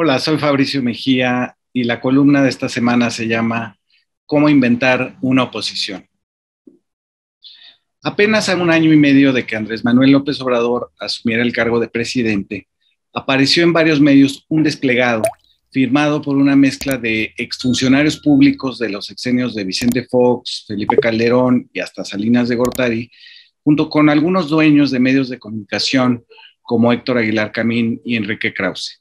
Hola, soy Fabricio Mejía y la columna de esta semana se llama ¿Cómo inventar una oposición? Apenas a un año y medio de que Andrés Manuel López Obrador asumiera el cargo de presidente, apareció en varios medios un desplegado firmado por una mezcla de exfuncionarios públicos de los sexenios de Vicente Fox, Felipe Calderón y hasta Salinas de Gortari, junto con algunos dueños de medios de comunicación como Héctor Aguilar Camín y Enrique Krause.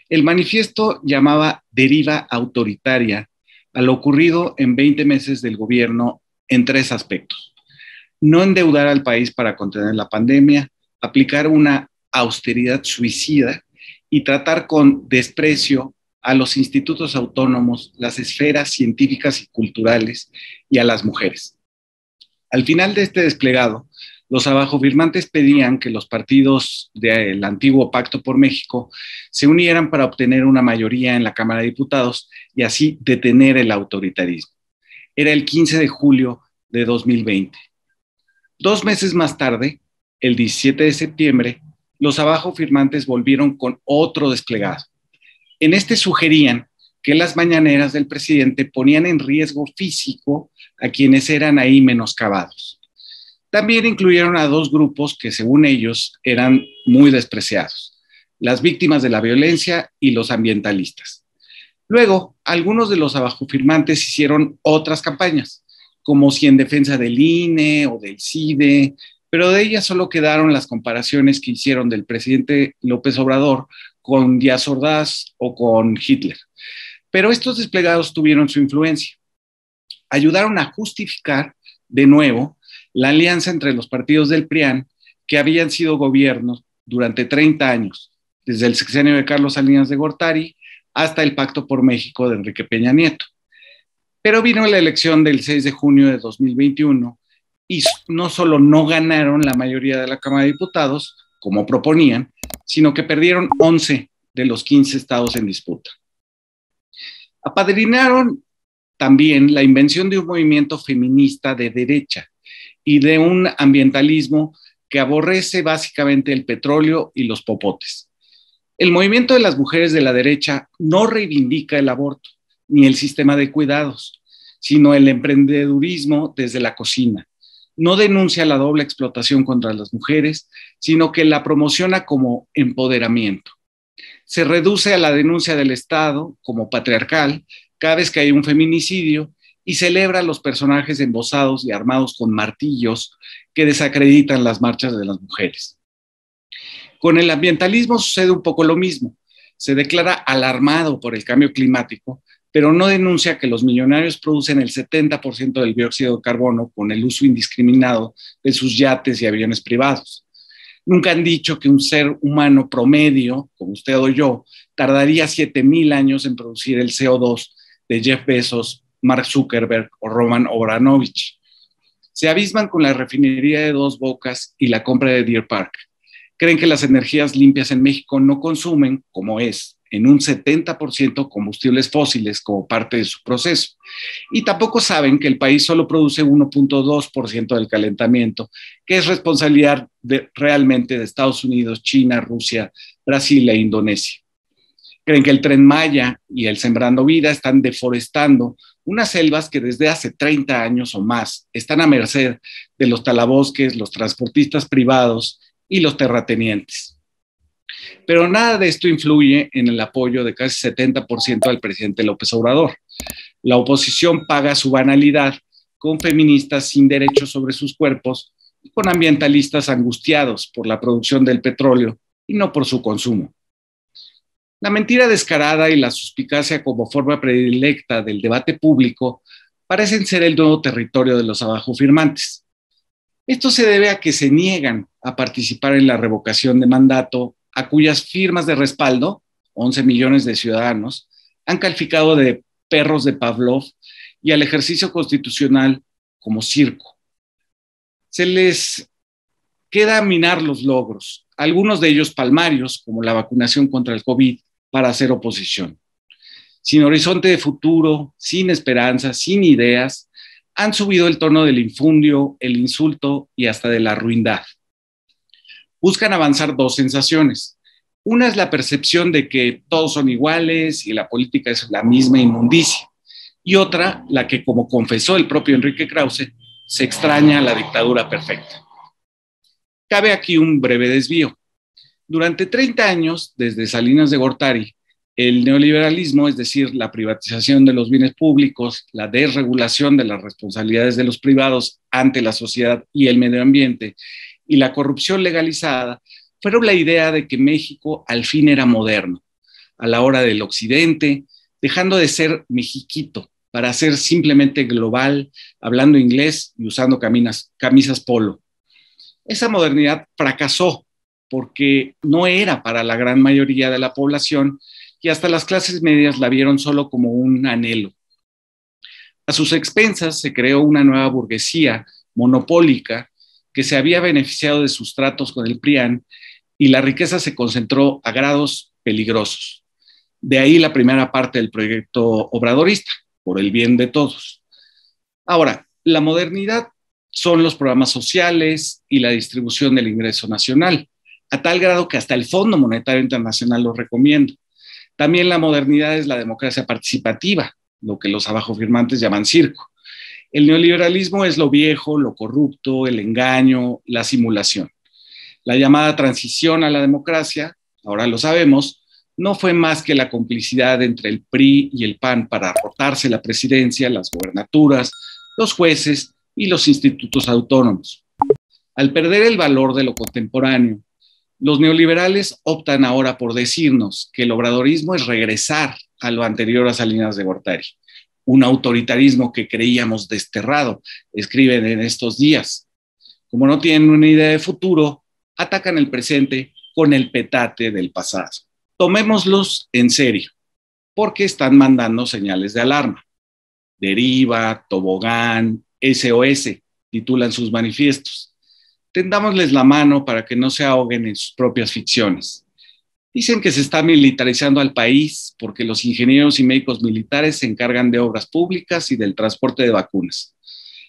El manifiesto llamaba deriva autoritaria a lo ocurrido en 20 meses del gobierno en tres aspectos: no endeudar al país para contener la pandemia, aplicar una austeridad suicida y tratar con desprecio a los institutos autónomos, las esferas científicas y culturales y a las mujeres. Al final de este desplegado, los abajofirmantes pedían que los partidos del antiguo Pacto por México se unieran para obtener una mayoría en la Cámara de Diputados y así detener el autoritarismo. Era el 15 de julio de 2020. 2 meses más tarde, el 17 de septiembre, los abajofirmantes volvieron con otro desplegado. En este sugerían que las mañaneras del presidente ponían en riesgo físico a quienes eran ahí menoscabados. También incluyeron a dos grupos que, según ellos, eran muy despreciados: las víctimas de la violencia y los ambientalistas. Luego, algunos de los abajofirmantes hicieron otras campañas, como si en defensa del INE o del CIDE, pero de ellas solo quedaron las comparaciones que hicieron del presidente López Obrador con Díaz Ordaz o con Hitler. Pero estos desplegados tuvieron su influencia. Ayudaron a justificar de nuevo la alianza entre los partidos del PRIAN, que habían sido gobiernos durante 30 años, desde el sexenio de Carlos Salinas de Gortari hasta el Pacto por México de Enrique Peña Nieto. Pero vino la elección del 6 de junio de 2021 y no solo no ganaron la mayoría de la Cámara de Diputados, como proponían, sino que perdieron 11 de los 15 estados en disputa. Apadrinaron también la invención de un movimiento feminista de derecha y de un ambientalismo que aborrece básicamente el petróleo y los popotes. El movimiento de las mujeres de la derecha no reivindica el aborto ni el sistema de cuidados, sino el emprendedurismo desde la cocina. No denuncia la doble explotación contra las mujeres, sino que la promociona como empoderamiento. Se reduce a la denuncia del Estado como patriarcal cada vez que hay un feminicidio y celebra a los personajes embosados y armados con martillos que desacreditan las marchas de las mujeres. Con el ambientalismo sucede un poco lo mismo. Se declara alarmado por el cambio climático, pero no denuncia que los millonarios producen el 70% del dióxido de carbono con el uso indiscriminado de sus yates y aviones privados. Nunca han dicho que un ser humano promedio, como usted o yo, tardaría 7,000 años en producir el CO2 de Jeff Bezos, Mark Zuckerberg o Roman Abramovich. Se abisman con la refinería de Dos Bocas y la compra de Deer Park. Creen que las energías limpias en México no consumen, como es, en un 70% combustibles fósiles como parte de su proceso. Y tampoco saben que el país solo produce 1,2% del calentamiento, que es responsabilidad realmente de Estados Unidos, China, Rusia, Brasil e Indonesia. Creen que el Tren Maya y el Sembrando Vida están deforestando unas selvas que desde hace 30 años o más están a merced de los talabosques, los transportistas privados y los terratenientes. Pero nada de esto influye en el apoyo de casi 70% al presidente López Obrador. La oposición paga su banalidad con feministas sin derechos sobre sus cuerpos y con ambientalistas angustiados por la producción del petróleo y no por su consumo. La mentira descarada y la suspicacia como forma predilecta del debate público parecen ser el nuevo territorio de los abajofirmantes. Esto se debe a que se niegan a participar en la revocación de mandato a cuyas firmas de respaldo, 11 millones de ciudadanos, han calificado de perros de Pavlov y al ejercicio constitucional como circo. Se les queda minar los logros, algunos de ellos palmarios, como la vacunación contra el COVID, para hacer oposición. Sin horizonte de futuro, sin esperanza, sin ideas, han subido el tono del infundio, el insulto y hasta de la ruindad. Buscan avanzar dos sensaciones: Una es la percepción de que todos son iguales y la política es la misma inmundicia. Y otra, la que, como confesó el propio Enrique Krause, se extraña la dictadura perfecta. Cabe aquí un breve desvío. Durante 30 años, desde Salinas de Gortari, el neoliberalismo, es decir, la privatización de los bienes públicos, la desregulación de las responsabilidades de los privados ante la sociedad y el medio ambiente, y la corrupción legalizada, fueron la idea de que México al fin era moderno, a la hora del occidente, dejando de ser mexiquito para ser simplemente global, hablando inglés y usando camisas polo. Esa modernidad fracasó porque no era para la gran mayoría de la población y hasta las clases medias la vieron solo como un anhelo. A sus expensas se creó una nueva burguesía monopólica que se había beneficiado de sus tratos con el PRIAN y la riqueza se concentró a grados peligrosos. De ahí la primera parte del proyecto obradorista, por el bien de todos. Ahora, la modernidad son los programas sociales y la distribución del ingreso nacional, a tal grado que hasta el Fondo Monetario Internacional lo recomienda. También la modernidad es la democracia participativa, lo que los abajofirmantes llaman circo. El neoliberalismo es lo viejo, lo corrupto, el engaño, la simulación. La llamada transición a la democracia, ahora lo sabemos, no fue más que la complicidad entre el PRI y el PAN para rotarse la presidencia, las gobernaturas, los jueces y los institutos autónomos. Al perder el valor de lo contemporáneo, los neoliberales optan ahora por decirnos que el obradorismo es regresar a lo anterior a Salinas de Gortari, un autoritarismo que creíamos desterrado, escriben en estos días. Como no tienen una idea de futuro, atacan el presente con el petate del pasado. Tomémoslos en serio, porque están mandando señales de alarma. Deriva, tobogán, SOS, titulan sus manifiestos. Tendámosles la mano para que no se ahoguen en sus propias ficciones. Dicen que se está militarizando al país porque los ingenieros y médicos militares se encargan de obras públicas y del transporte de vacunas.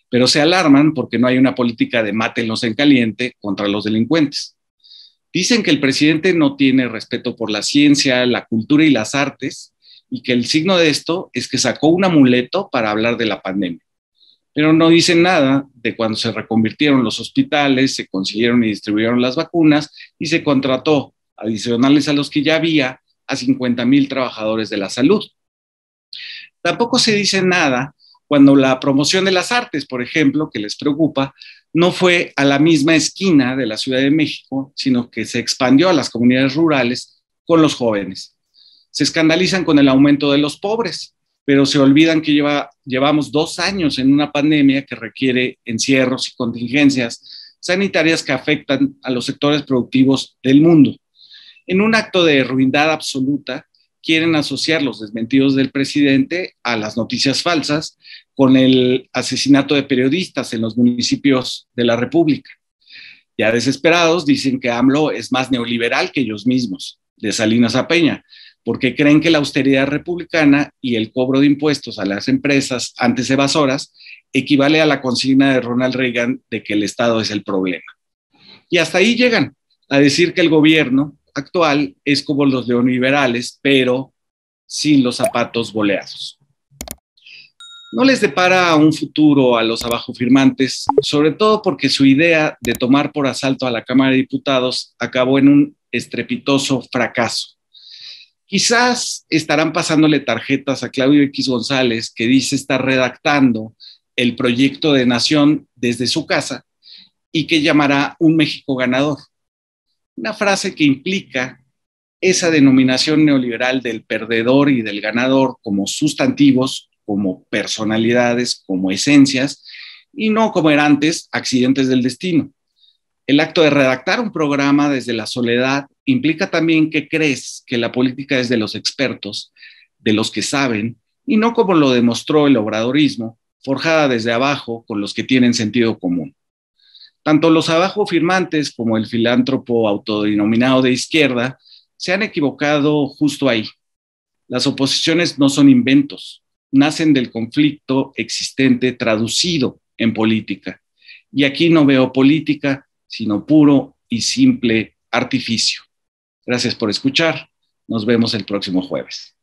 Pero se alarman porque no hay una política de mátenlos en caliente contra los delincuentes. Dicen que el presidente no tiene respeto por la ciencia, la cultura y las artes, y que el signo de esto es que sacó un amuleto para hablar de la pandemia. Pero no dicen nada de cuando se reconvirtieron los hospitales, se consiguieron y distribuyeron las vacunas y se contrató, adicionales a los que ya había, a 50,000 trabajadores de la salud. Tampoco se dice nada cuando la promoción de las artes, por ejemplo, que les preocupa, no fue a la misma esquina de la Ciudad de México, sino que se expandió a las comunidades rurales con los jóvenes. Se escandalizan con el aumento de los pobres, pero se olvidan que llevamos 2 años en una pandemia que requiere encierros y contingencias sanitarias que afectan a los sectores productivos del mundo. En un acto de ruindad absoluta, quieren asociar los desmentidos del presidente a las noticias falsas con el asesinato de periodistas en los municipios de la República. Ya desesperados, dicen que AMLO es más neoliberal que ellos mismos, de Salinas a Peña, porque creen que la austeridad republicana y el cobro de impuestos a las empresas antes evasoras equivale a la consigna de Ronald Reagan de que el Estado es el problema. Y hasta ahí llegan a decir que el gobierno actual es como los neoliberales, pero sin los zapatos boleados. No les depara un futuro a los abajofirmantes, sobre todo porque su idea de tomar por asalto a la Cámara de Diputados acabó en un estrepitoso fracaso. Quizás estarán pasándole tarjetas a Claudio X González, que dice estar redactando el proyecto de nación desde su casa y que llamará Un México Ganador. Una frase que implica esa denominación neoliberal del perdedor y del ganador como sustantivos, como personalidades, como esencias, y no como eran antes, accidentes del destino. El acto de redactar un programa desde la soledad implica también que crees que la política es de los expertos, de los que saben, y no como lo demostró el obradorismo, forjada desde abajo con los que tienen sentido común. Tanto los abajofirmantes como el filántropo autodenominado de izquierda se han equivocado justo ahí. Las oposiciones no son inventos, nacen del conflicto existente traducido en política. Y aquí no veo política, sino puro y simple artificio. Gracias por escuchar. Nos vemos el próximo jueves.